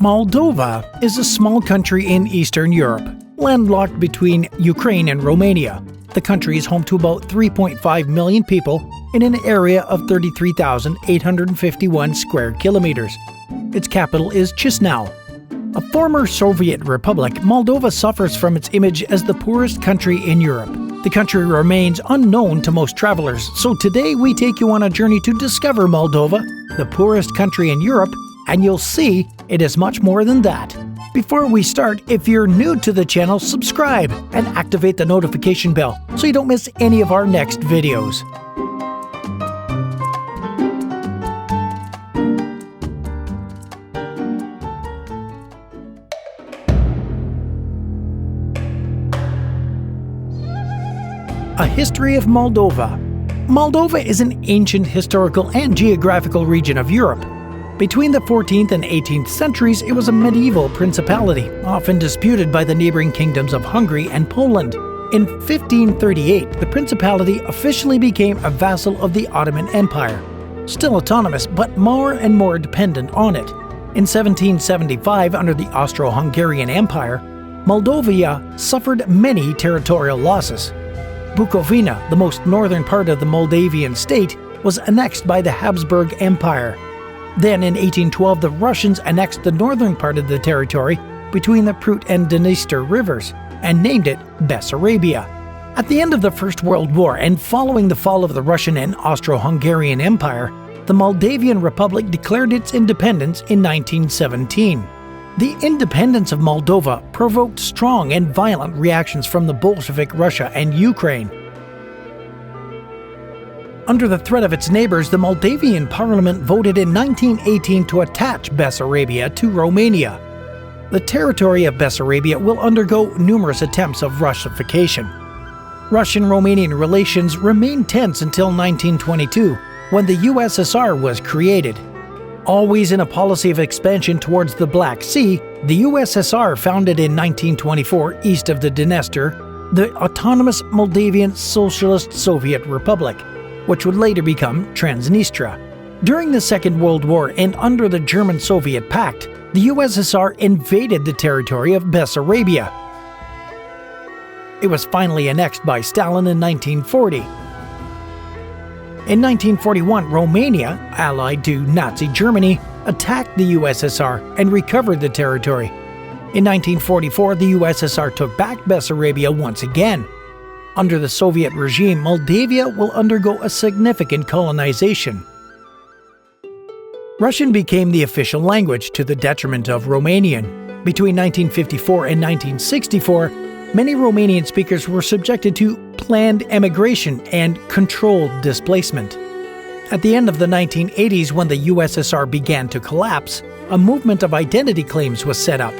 Moldova is a small country in Eastern Europe, landlocked between Ukraine and Romania. The country is home to about 3.5 million people in an area of 33,851 square kilometers. Its capital is Chișinău. A former Soviet republic, Moldova suffers from its image as the poorest country in Europe. The country remains unknown to most travelers, so today we take you on a journey to discover Moldova, the poorest country in Europe, and you'll see it is much more than that. Before we start, if you're new to the channel, subscribe and activate the notification bell so you don't miss any of our next videos. A history of Moldova. Moldova is an ancient historical and geographical region of Europe. Between the 14th and 18th centuries, it was a medieval principality, often disputed by the neighboring kingdoms of Hungary and Poland. In 1538, the principality officially became a vassal of the Ottoman Empire, still autonomous but more and more dependent on it. In 1775, under the Austro-Hungarian Empire, Moldova suffered many territorial losses. Bukovina, the most northern part of the Moldavian state, was annexed by the Habsburg Empire. Then in 1812, the Russians annexed the northern part of the territory between the Prut and Dniester rivers and named it Bessarabia. At the end of the First World War and following the fall of the Russian and Austro-Hungarian Empire, the Moldavian Republic declared its independence in 1917. The independence of Moldova provoked strong and violent reactions from the Bolshevik Russia and Ukraine. Under the threat of its neighbors, the Moldavian parliament voted in 1918 to attach Bessarabia to Romania. The territory of Bessarabia will undergo numerous attempts of Russification. Russian-Romanian relations remained tense until 1922, when the USSR was created. Always in a policy of expansion towards the Black Sea, the USSR founded in 1924 east of the Dniester the autonomous Moldavian Socialist Soviet Republic, which would later become Transnistria. During the Second World War and under the German-Soviet Pact, the USSR invaded the territory of Bessarabia. It was finally annexed by Stalin in 1940. In 1941, Romania, allied to Nazi Germany, attacked the USSR and recovered the territory. In 1944, the USSR took back Bessarabia once again. Under the Soviet regime, Moldavia will undergo a significant colonization. Russian became the official language to the detriment of Romanian. Between 1954 and 1964, many Romanian speakers were subjected to planned emigration and controlled displacement. At the end of the 1980s, when the USSR began to collapse, a movement of identity claims was set up.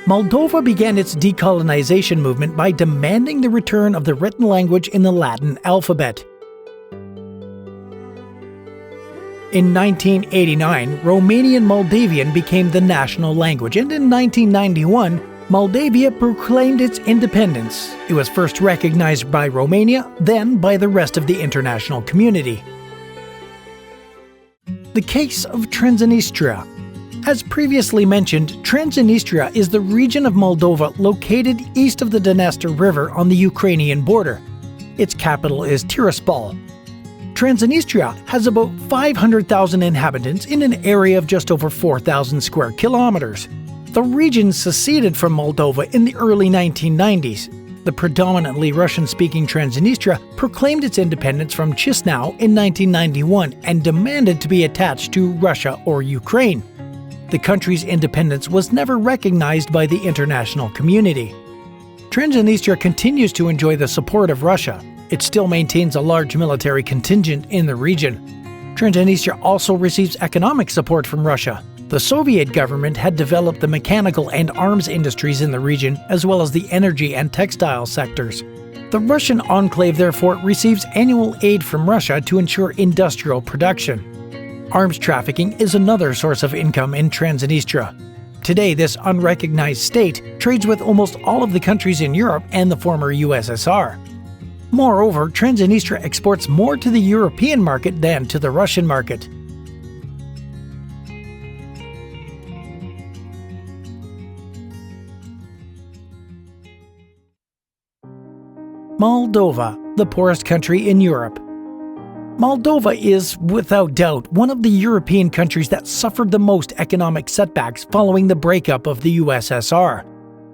Moldova began its decolonization movement by demanding the return of the written language in the Latin alphabet. In 1989, Romanian Moldavian became the national language, and in 1991, Moldavia proclaimed its independence. It was first recognized by Romania, then by the rest of the international community. The case of Transnistria. As previously mentioned, Transnistria is the region of Moldova located east of the Dniester River on the Ukrainian border. Its capital is Tiraspol. Transnistria has about 500,000 inhabitants in an area of just over 4,000 square kilometers. The region seceded from Moldova in the early 1990s. The predominantly Russian-speaking Transnistria proclaimed its independence from Chișinău in 1991 and demanded to be attached to Russia or Ukraine. The country's independence was never recognized by the international community. Transnistria continues to enjoy the support of Russia. It still maintains a large military contingent in the region. Transnistria also receives economic support from Russia. The Soviet government had developed the mechanical and arms industries in the region, as well as the energy and textile sectors. The Russian enclave therefore receives annual aid from Russia to ensure industrial production. Arms trafficking is another source of income in Transnistria. Today, this unrecognized state trades with almost all of the countries in Europe and the former USSR. Moreover, Transnistria exports more to the European market than to the Russian market. Moldova, the poorest country in Europe. Moldova is, without doubt, one of the European countries that suffered the most economic setbacks following the breakup of the USSR.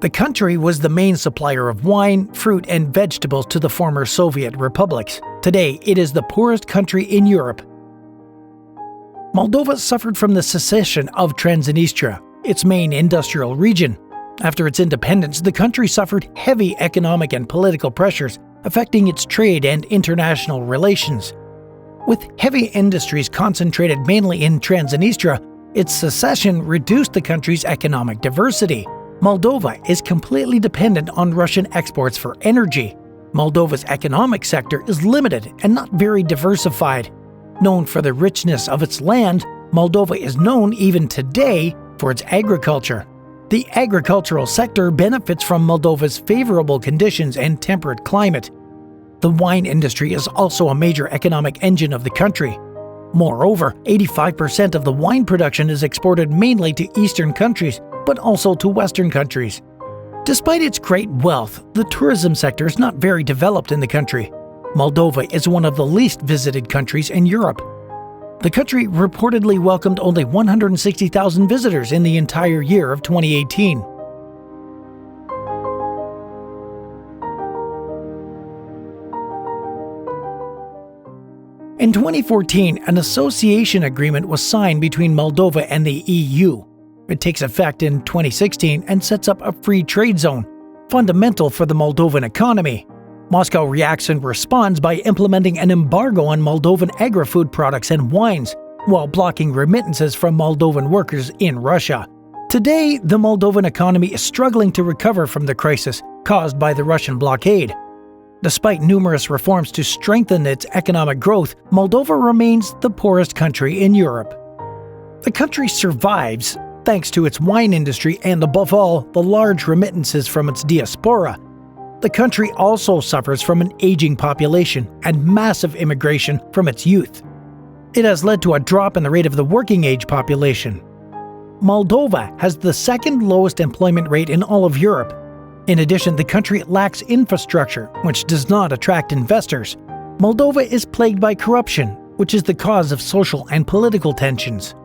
The country was the main supplier of wine, fruit, and vegetables to the former Soviet republics. Today, it is the poorest country in Europe. Moldova suffered from the secession of Transnistria, its main industrial region. After its independence, the country suffered heavy economic and political pressures, affecting its trade and international relations. With heavy industries concentrated mainly in Transnistria, its secession reduced the country's economic diversity. Moldova is completely dependent on Russian exports for energy. Moldova's economic sector is limited and not very diversified. Known for the richness of its land, Moldova is known even today for its agriculture. The agricultural sector benefits from Moldova's favorable conditions and temperate climate. The wine industry is also a major economic engine of the country. Moreover, 85% of the wine production is exported mainly to Eastern countries, but also to Western countries. Despite its great wealth, the tourism sector is not very developed in the country. Moldova is one of the least visited countries in Europe. The country reportedly welcomed only 160,000 visitors in the entire year of 2018. In 2014, an association agreement was signed between Moldova and the EU. It takes effect in 2016 and sets up a free trade zone, fundamental for the Moldovan economy. Moscow reacts and responds by implementing an embargo on Moldovan agri-food products and wines, while blocking remittances from Moldovan workers in Russia. Today, the Moldovan economy is struggling to recover from the crisis caused by the Russian blockade. Despite numerous reforms to strengthen its economic growth, Moldova remains the poorest country in Europe. The country survives thanks to its wine industry and, above all, the large remittances from its diaspora. The country also suffers from an aging population and massive immigration from its youth. It has led to a drop in the rate of the working-age population. Moldova has the second lowest employment rate in all of Europe. In addition, the country lacks infrastructure, which does not attract investors. Moldova is plagued by corruption, which is the cause of social and political tensions.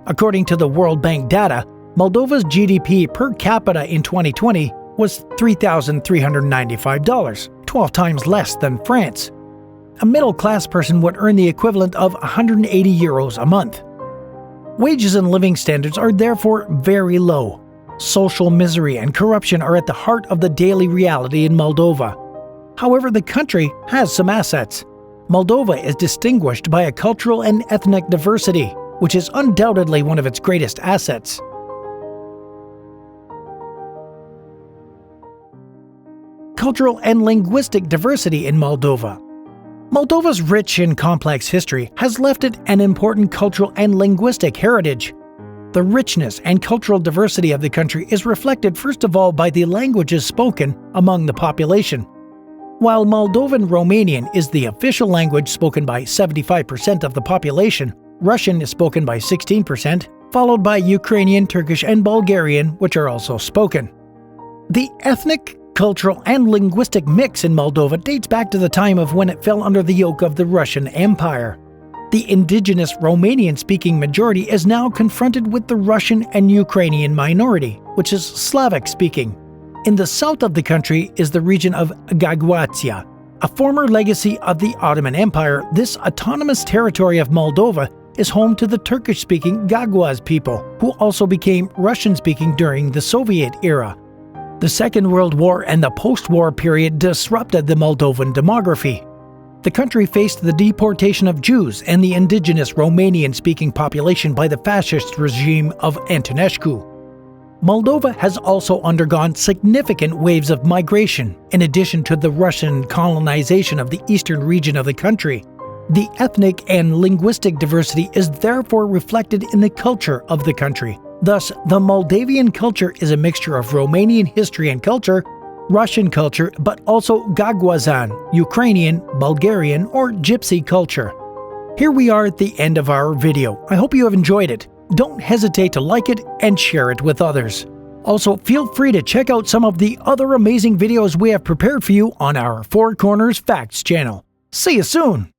According to the World Bank data, Moldova's GDP per capita in 2020 was $3,395, 12 times less than France. A middle-class person would earn the equivalent of 180 euros a month. Wages and living standards are therefore very low. Social misery and corruption are at the heart of the daily reality in Moldova. However, the country has some assets. Moldova is distinguished by a cultural and ethnic diversity, which is undoubtedly one of its greatest assets. Cultural and linguistic diversity in Moldova. Moldova's rich and complex history has left it an important cultural and linguistic heritage. The richness and cultural diversity of the country is reflected first of all by the languages spoken among the population. While Moldovan Romanian is the official language spoken by 75% of the population, Russian is spoken by 16%, followed by Ukrainian, Turkish, and Bulgarian, which are also spoken. The ethnic, cultural, and linguistic mix in Moldova dates back to the time of when it fell under the yoke of the Russian Empire. The indigenous Romanian-speaking majority is now confronted with the Russian and Ukrainian minority, which is Slavic-speaking. In the south of the country is the region of Gagauția, a former legacy of the Ottoman Empire. This autonomous territory of Moldova is home to the Turkish-speaking Gagauz people, who also became Russian-speaking during the Soviet era. The Second World War and the post-war period disrupted the Moldovan demography. The country faced the deportation of Jews and the indigenous Romanian-speaking population by the fascist regime of Antonescu. Moldova has also undergone significant waves of migration, in addition to the Russian colonization of the eastern region of the country. The ethnic and linguistic diversity is therefore reflected in the culture of the country. Thus, the Moldavian culture is a mixture of Romanian history and culture, Russian culture, but also Gagauzan, Ukrainian, Bulgarian, or Gypsy culture. Here we are at the end of our video. I hope you have enjoyed it. Don't hesitate to like it and share it with others. Also, feel free to check out some of the other amazing videos we have prepared for you on our Four Corners Facts channel. See you soon!